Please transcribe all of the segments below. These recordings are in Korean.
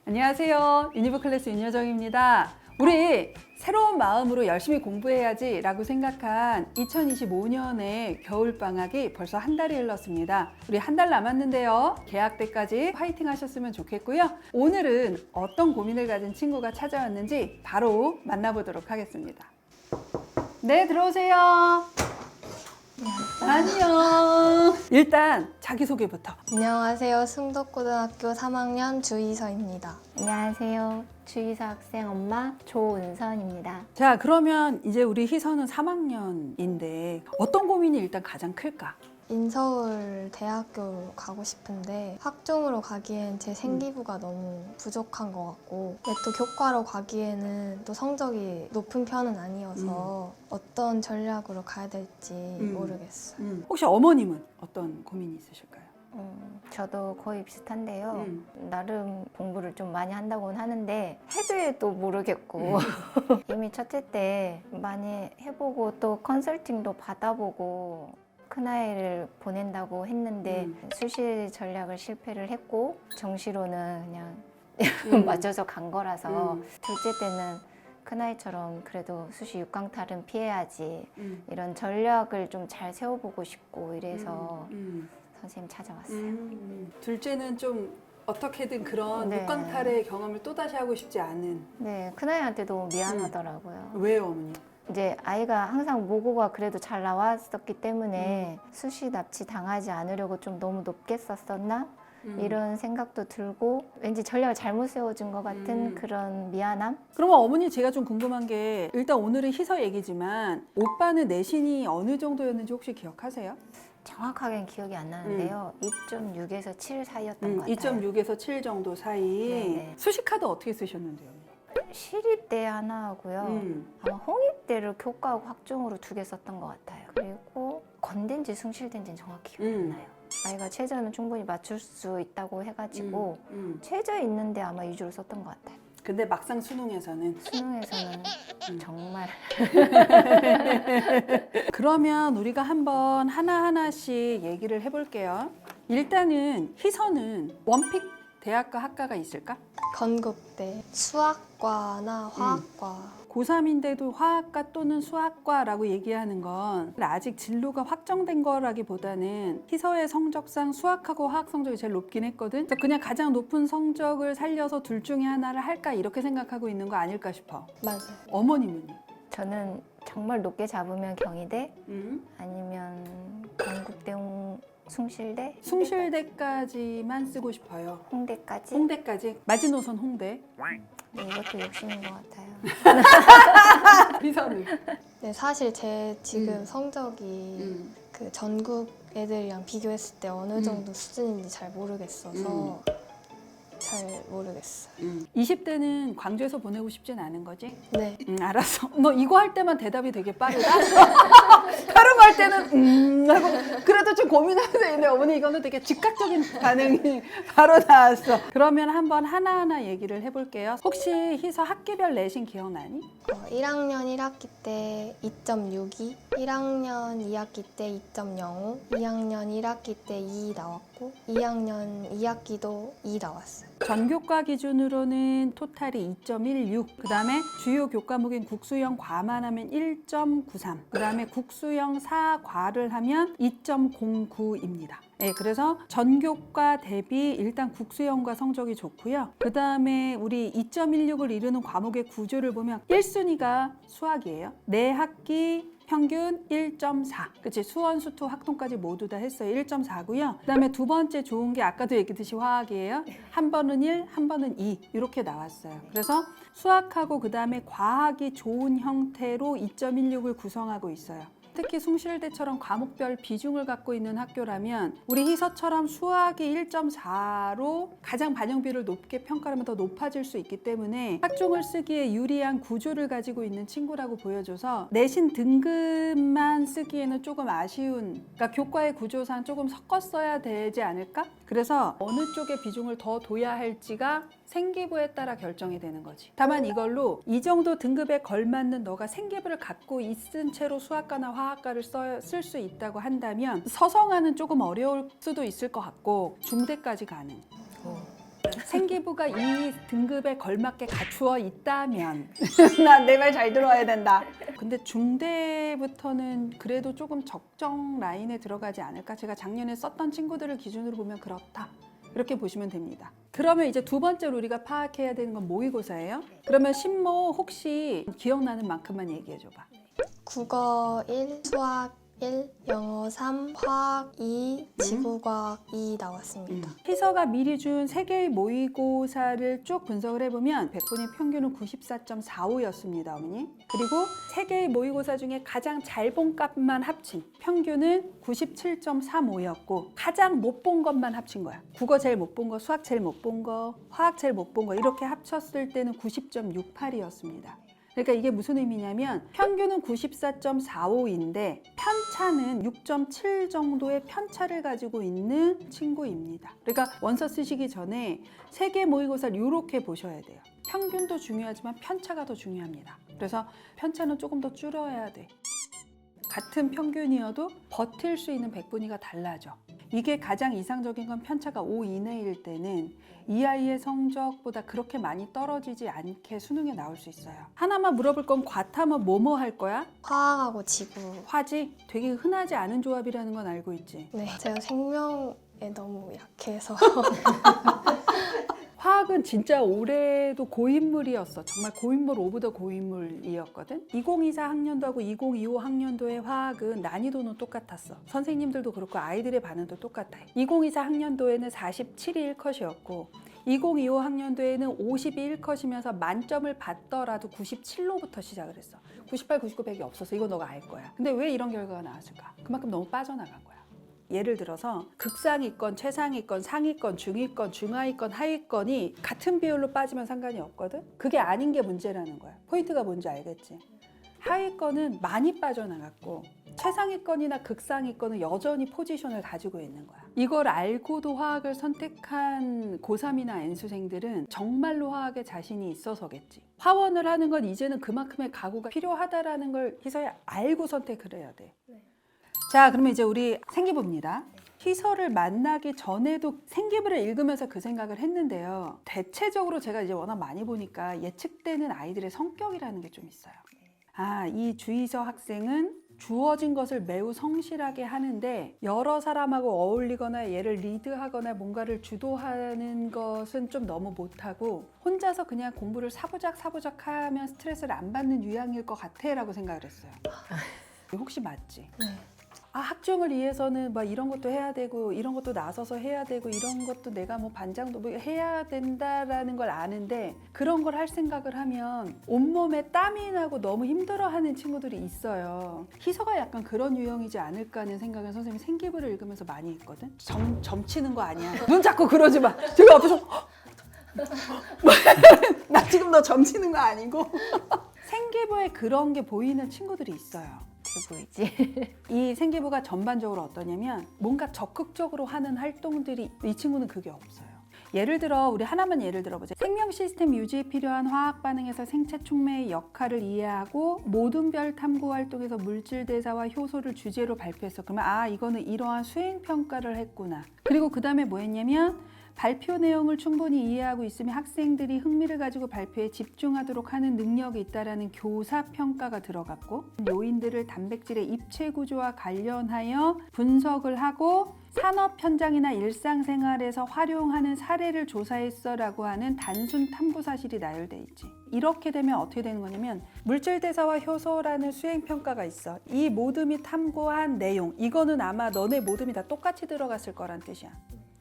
안녕하세요. 유니브클래스 윤여정입니다. 우리 새로운 마음으로 열심히 공부해야지 라고 생각한 2025년의 겨울방학이 벌써 한 달이 흘렀습니다. 우리 한 달 남았는데요. 개학 때까지 화이팅 하셨으면 좋겠고요. 오늘은 어떤 고민을 가진 친구가 찾아왔는지 바로 만나보도록 하겠습니다. 네, 들어오세요. 안녕. 일단 자기소개부터. 안녕하세요. 승덕고등학교 3학년 주희서입니다. 안녕하세요. 주희서 학생 엄마 조은선입니다. 자, 그러면 이제 우리 희서는 3학년인데 어떤 고민이 일단 가장 클까? 인서울 대학교 가고 싶은데 학종으로 가기엔 제 생기부가 너무 부족한 것 같고 근데 또 교과로 가기에는 또 성적이 높은 편은 아니어서 어떤 전략으로 가야 될지 모르겠어요. 혹시 어머님은 어떤 고민이 있으실까요? 저도 거의 비슷한데요. 나름 공부를 좀 많이 한다고는 하는데 해도 모르겠고 이미 첫째 때 많이 해보고 또 컨설팅도 받아보고 큰아이를 보낸다고 했는데 수시 전략을 실패를 했고 정시로는 그냥 맞춰서 간 거라서 둘째 때는 큰아이처럼 그래도 수시 6강 탈은 피해야지 이런 전략을 좀 잘 세워보고 싶고 이래서 선생님 찾아왔어요. 둘째는 좀 어떻게든 그런 네. 6강 탈의 경험을 또다시 하고 싶지 않은. 네, 큰아이한테도 미안하더라고요. 왜요, 어머니? 이제 아이가 항상 모고가 그래도 잘 나왔었기 때문에 수시 납치 당하지 않으려고 좀 너무 높게 썼었나? 이런 생각도 들고 왠지 전략을 잘못 세워준 것 같은 그런 미안함? 그러면 어머니 제가 좀 궁금한 게 일단 오늘은 희서 얘기지만 오빠는 내신이 어느 정도였는지 혹시 기억하세요? 정확하게는 기억이 안 나는데요. 2.6에서 7 사이였던 것 같아요. 2.6에서 7 정도 사이. 네네. 수시카드 어떻게 쓰셨는데요? 시립대 하나 하고요. 아마 홍익대를 교과하고 학종으로 2개 썼던 것 같아요. 그리고 건대인지 숭실대인지는 정확히 기억이 안 나요. 아이가 최저는 충분히 맞출 수 있다고 해가지고 최저 있는데 아마 위주로 썼던 것 같아요. 근데 막상 수능에서는 수능에서는 정말 그러면 우리가 한번 하나하나씩 얘기를 해볼게요. 일단은 희서는 원픽 대학과 학과가 있을까? 건국대 수학과나 화학과 고3인데도 화학과 또는 수학과라고 얘기하는 건 아직 진로가 확정된 거라기보다는 희서의 성적상 수학하고 화학 성적이 제일 높긴 했거든. 그래서 그냥 가장 높은 성적을 살려서 둘 중에 하나를 할까 이렇게 생각하고 있는 거 아닐까 싶어. 맞아요. 어머님은요? 저는 정말 높게 잡으면 경희대 아니면 건국대 숭실대 숭실대까지만 쓰고 싶어요. 홍대까지 홍대까지? 마지노선 홍대. 네, 이것도 욕심인 것 같아요. 희서는? 네, 사실 제 지금 성적이 그 전국 애들이랑 비교했을 때 어느 정도 수준인지 잘 모르겠어서 잘 모르겠어요. 20대는 광주에서 보내고 싶진 않은 거지? 네. 알았어. 너 이거 할 때만 대답이 되게 빠르다? 다른 거 할 때는 하고 그래도 좀 고민하면서 있는데 어머니 이거는 되게 즉각적인 반응이 바로 나왔어. 그러면 한번 하나하나 얘기를 해볼게요. 혹시 희서 학기별 내신 기억나니? 1학년 1학기 때 2.62, 1학년 2학기 때 2.05, 2학년 1학기 때 2 나왔고 2학년 2학기도 2 나왔어요. 전교과 기준으로는 토탈이 2.16, 그 다음에 주요 교과목인 국수형 과만 하면 1.93, 그 다음에 국수형 사과를 하면 2.09입니다. 네, 그래서 전교과 대비 일단 국수형과 성적이 좋고요. 그 다음에 우리 2.16을 이루는 과목의 구조를 보면 1순위가 수학이에요. 네 학기 평균 1.4. 그치? 수원, 수투, 학통까지 모두 다 했어요. 1.4고요. 그 다음에 두 번째 좋은 게 아까도 얘기했듯이 화학이에요. 한 번은 1, 한 번은 2 이렇게 나왔어요. 그래서 수학하고 그 다음에 과학이 좋은 형태로 2.16을 구성하고 있어요. 특히 숭실대처럼 과목별 비중을 갖고 있는 학교라면 우리 희서처럼 수학이 1.4로 가장 반영비를 높게 평가하면 더 높아질 수 있기 때문에 학종을 쓰기에 유리한 구조를 가지고 있는 친구라고 보여줘서 내신 등급만 쓰기에는 조금 아쉬운, 그러니까 교과의 구조상 조금 섞어 써야 되지 않을까? 그래서 어느 쪽에 비중을 더 둬야 할지가 생기부에 따라 결정이 되는 거지. 다만 이걸로 이 정도 등급에 걸맞는 너가 생기부를 갖고 있은 채로 수학과나 화학과를 쓸 수 있다고 한다면 서성화는 조금 어려울 수도 있을 것 같고 중대까지 가능. 생기부가 이 등급에 걸맞게 갖추어 있다면 나 내 말 잘 들어야 된다. 근데 중대부터는 그래도 조금 적정 라인에 들어가지 않을까? 제가 작년에 썼던 친구들을 기준으로 보면 그렇다. 이렇게 보시면 됩니다. 그러면 이제 두 번째로 우리가 파악해야 되는 건 모의고사예요. 그러면 신모 혹시 기억나는 만큼만 얘기해 줘봐. 국어 1, 수학 1, 영어 3, 화학 2, 지구과학 2 나왔습니다. 희서가 미리 준 3개의 모의고사를 쭉 분석을 해보면 100분의 평균은 94.45였습니다, 어머니. 그리고 3개의 모의고사 중에 가장 잘 본 값만 합친 평균은 97.35였고 가장 못 본 것만 합친 거야. 국어 제일 못 본 거, 수학 제일 못 본 거, 화학 제일 못 본 거 이렇게 합쳤을 때는 90.68이었습니다. 그러니까 이게 무슨 의미냐면 평균은 94.45인데 편차는 6.7 정도의 편차를 가지고 있는 친구입니다. 그러니까 원서 쓰시기 전에 3개 모의고사를 이렇게 보셔야 돼요. 평균도 중요하지만 편차가 더 중요합니다. 그래서 편차는 조금 더 줄여야 돼. 같은 평균이어도 버틸 수 있는 백분위가 달라져. 이게 가장 이상적인 건 편차가 5 이내일 때는 이 아이의 성적보다 그렇게 많이 떨어지지 않게 수능에 나올 수 있어요. 하나만 물어볼 건 과탐은 뭐뭐 할 거야? 화학하고 지구. 화지? 되게 흔하지 않은 조합이라는 건 알고 있지? 네, 제가 생명에 너무 약해서 화학은 진짜 올해도 고인물이었어. 정말 고인물 오브 더 고인물이었거든. 2024 학년도하고 2025 학년도의 화학은 난이도는 똑같았어. 선생님들도 그렇고 아이들의 반응도 똑같아요. 2024 학년도에는 47이 1컷이었고 2025 학년도에는 52 1컷이면서 만점을 받더라도 97로부터 시작을 했어. 98, 99, 100이 없어서 이거 너가 알 거야. 근데 왜 이런 결과가 나왔을까? 그만큼 너무 빠져나간 거야. 예를 들어서 극상위권, 최상위권, 상위권, 중위권, 중하위권, 하위권이 같은 비율로 빠지면 상관이 없거든? 그게 아닌 게 문제라는 거야. 포인트가 뭔지 알겠지? 하위권은 많이 빠져나갔고 최상위권이나 극상위권은 여전히 포지션을 가지고 있는 거야. 이걸 알고도 화학을 선택한 고3이나 N수생들은 정말로 화학에 자신이 있어서겠지. 화원을 하는 건 이제는 그만큼의 각오가 필요하다라는 걸 희서야 알고 선택을 해야 돼. 자, 그러면 이제 우리 생기부입니다. 희서를 만나기 전에도 생기부를 읽으면서 그 생각을 했는데요. 대체적으로 제가 이제 워낙 많이 보니까 예측되는 아이들의 성격이라는 게 좀 있어요. 아, 이 주희서 학생은 주어진 것을 매우 성실하게 하는데 여러 사람하고 어울리거나 얘를 리드하거나 뭔가를 주도하는 것은 좀 너무 못하고 혼자서 그냥 공부를 사부작 하면 스트레스를 안 받는 유형일 것 같아 라고 생각을 했어요. 혹시 맞지? 네. 아, 학종을 위해서는 막 이런 것도 해야 되고 이런 것도 나서서 해야 되고 이런 것도 내가 뭐 반장도 뭐 해야 된다라는 걸 아는데 그런 걸 할 생각을 하면 온몸에 땀이 나고 너무 힘들어하는 친구들이 있어요. 희서가 약간 그런 유형이지 않을까 하는 생각을 선생님이 생기부를 읽으면서 많이 했거든. 점치는 거 아니야. 눈 잡고 그러지 마. 제가 앞에서 나 지금 너 점치는 거 아니고 생기부에 그런 게 보이는 친구들이 있어요. 보이지? 이 생기부가 전반적으로 어떠냐면 뭔가 적극적으로 하는 활동들이 이 친구는 그게 없어요. 예를 들어 우리 하나만 예를 들어보자. 생명 시스템 유지에 필요한 화학 반응에서 생체 촉매의 역할을 이해하고 모든 별 탐구 활동에서 물질 대사와 효소를 주제로 발표했어. 그러면 아, 이거는 이러한 수행 평가를 했구나. 그리고 그 다음에 뭐 했냐면 발표 내용을 충분히 이해하고 있으면 학생들이 흥미를 가지고 발표에 집중하도록 하는 능력이 있다라는 교사 평가가 들어갔고 요인들을 단백질의 입체 구조와 관련하여 분석을 하고 산업 현장이나 일상생활에서 활용하는 사례를 조사했어라고 하는 단순 탐구 사실이 나열돼 있지. 이렇게 되면 어떻게 되는 거냐면 물질 대사와 효소라는 수행 평가가 있어. 이 모듬이 탐구한 내용 이거는 아마 너네 모듬이 다 똑같이 들어갔을 거란 뜻이야.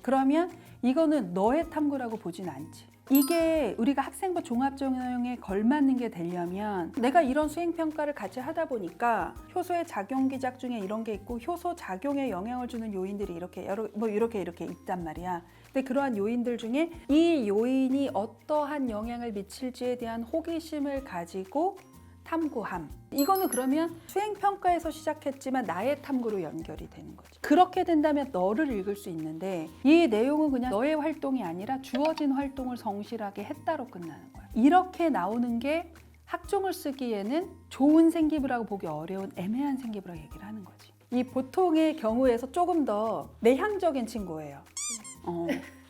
그러면 이거는 너의 탐구라고 보진 않지. 이게 우리가 학생부 종합전형에 걸맞는 게 되려면 내가 이런 수행평가를 같이 하다 보니까 효소의 작용기작 중에 이런 게 있고 효소 작용에 영향을 주는 요인들이 이렇게 있단 말이야. 근데 그러한 요인들 중에 이 요인이 어떠한 영향을 미칠지에 대한 호기심을 가지고 탐구함. 이거는 그러면 수행평가에서 시작했지만 나의 탐구로 연결이 되는 거지. 그렇게 된다면 너를 읽을 수 있는데 이 내용은 그냥 너의 활동이 아니라 주어진 활동을 성실하게 했다로 끝나는 거야. 이렇게 나오는 게 학종을 쓰기에는 좋은 생기부라고 보기 어려운 애매한 생기부라고 얘기를 하는 거지. 이 보통의 경우에서 조금 더 내향적인 친구예요.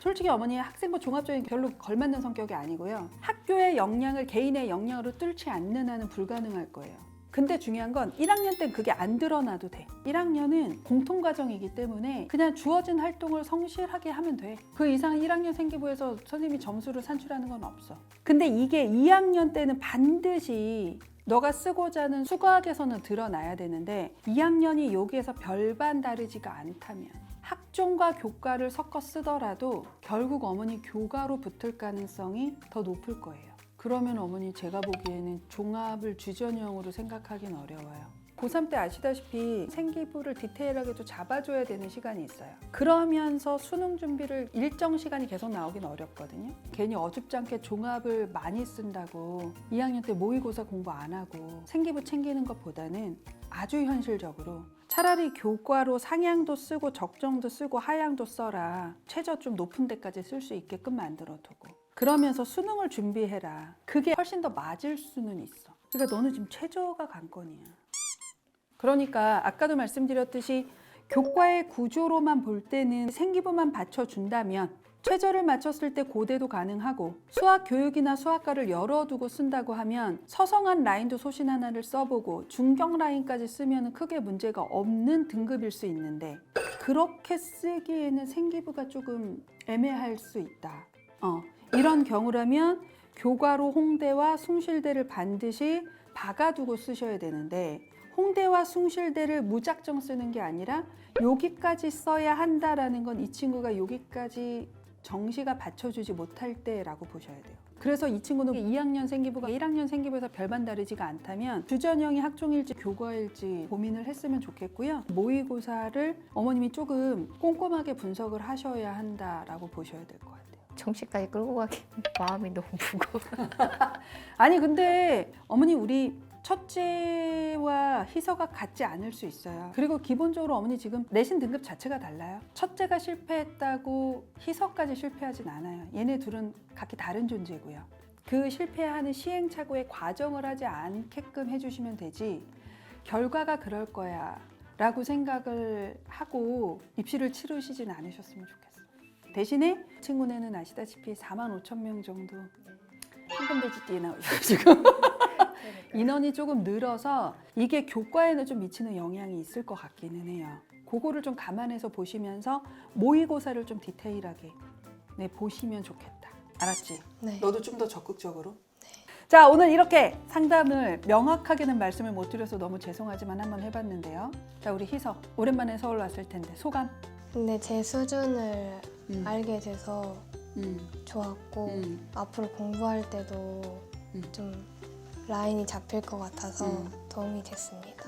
솔직히 어머니 학생부 종합적인 별로 걸맞는 성격이 아니고요. 학교의 역량을 개인의 역량으로 뚫지 않는 한은 불가능할 거예요. 근데 중요한 건 1학년 땐 그게 안 드러나도 돼. 1학년은 공통과정이기 때문에 그냥 주어진 활동을 성실하게 하면 돼. 그 이상 1학년 생기부에서 선생님이 점수를 산출하는 건 없어. 근데 이게 2학년 때는 반드시 너가 쓰고자 하는 수학에서는 드러나야 되는데 2학년이 여기에서 별반 다르지가 않다면 학종과 교과를 섞어 쓰더라도 결국 어머니 교과로 붙을 가능성이 더 높을 거예요. 그러면 어머니 제가 보기에는 종합을 주전형으로 생각하긴 어려워요. 고3 때 아시다시피 생기부를 디테일하게 또 잡아줘야 되는 시간이 있어요. 그러면서 수능 준비를 일정 시간이 계속 나오긴 어렵거든요. 괜히 어줍지 않게 종합을 많이 쓴다고 2학년 때 모의고사 공부 안 하고 생기부 챙기는 것보다는 아주 현실적으로 차라리 교과로 상향도 쓰고 적정도 쓰고 하향도 써라. 최저 좀 높은 데까지 쓸 수 있게끔 만들어두고 그러면서 수능을 준비해라. 그게 훨씬 더 맞을 수는 있어. 그러니까 너는 지금 최저가 관건이야. 그러니까 아까도 말씀드렸듯이 교과의 구조로만 볼 때는 생기부만 받쳐준다면 최저를 맞췄을 때 고대도 가능하고 수학 교육이나 수학과를 열어두고 쓴다고 하면 서성한 라인도 소신 하나를 써보고 중경 라인까지 쓰면 크게 문제가 없는 등급일 수 있는데 그렇게 쓰기에는 생기부가 조금 애매할 수 있다. 이런 경우라면 교과로 홍대와 숭실대를 반드시 박아두고 쓰셔야 되는데 홍대와 숭실대를 무작정 쓰는 게 아니라 여기까지 써야 한다라는 건 이 친구가 여기까지 정시가 받쳐주지 못할 때라고 보셔야 돼요. 그래서 이 친구는 2학년 생기부가 1학년 생기부에서 별반 다르지가 않다면 주전형이 학종일지 교과일지 고민을 했으면 좋겠고요. 모의고사를 어머님이 조금 꼼꼼하게 분석을 하셔야 한다라고 보셔야 될 것 같아요. 정시까지 끌고 가기 마음이 너무 무거워. 아니 근데 어머니 우리 첫째와 희서가 같지 않을 수 있어요. 그리고 기본적으로 어머니 지금 내신 등급 자체가 달라요. 첫째가 실패했다고 희서까지 실패하진 않아요. 얘네 둘은 각기 다른 존재고요. 그 실패하는 시행착오의 과정을 하지 않게끔 해주시면 되지 결과가 그럴 거야 라고 생각을 하고 입시를 치르시진 않으셨으면 좋겠어요. 대신에 친구네는 아시다시피 45,000명 정도 황금돼지 띠에 나오셔가지고 인원이 조금 늘어서 이게 교과에는 좀 미치는 영향이 있을 것 같기는 해요. 그거를 좀 감안해서 보시면서 모의고사를 좀 디테일하게 보시면 좋겠다. 알았지? 네. 너도 좀 더 적극적으로? 자, 오늘 이렇게 상담을 명확하게는 말씀을 못 드려서 너무 죄송하지만 한번 해봤는데요. 자, 우리 희서 오랜만에 서울 왔을 텐데 소감? 근데 제 수준을 알게 돼서 좋았고 앞으로 공부할 때도 좀 라인이 잡힐 것 같아서 도움이 됐습니다.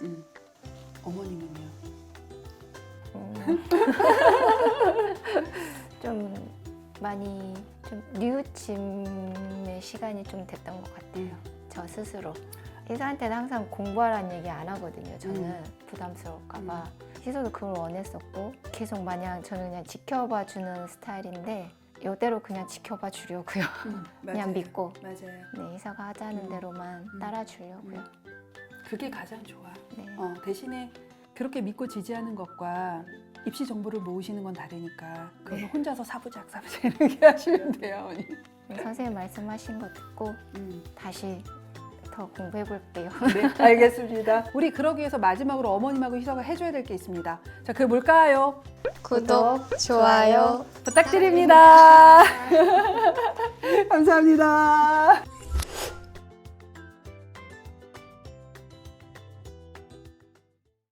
어머님은요? 좀 많이 좀 뉘우침의 시간이 좀 됐던 것 같아요. 저 스스로. 희서한테는 항상 공부하라는 얘기 안 하거든요. 저는 부담스러울까 봐. 희서도 그걸 원했었고 계속 마냥 저는 그냥 지켜봐 주는 스타일인데 이대로 그냥 지켜봐 주려고요. 그냥 믿고 맞아요. 네, 희서가 하자는 대로만 따라 주려고요. 그게 가장 좋아. 네. 대신에 그렇게 믿고 지지하는 것과 입시 정보를 모으시는 건 다르니까 그건 혼자서 사부작 이렇게 하시면 돼요. 어머니. 네, 선생님 말씀하신 거 듣고 다시 더 공부해 볼게요. 네, 알겠습니다. 우리 그러기 위해서 마지막으로 어머님하고 희서가 해줘야 될 게 있습니다. 자, 그게 뭘까요? 구독, 좋아요 부탁드립니다. 감사합니다.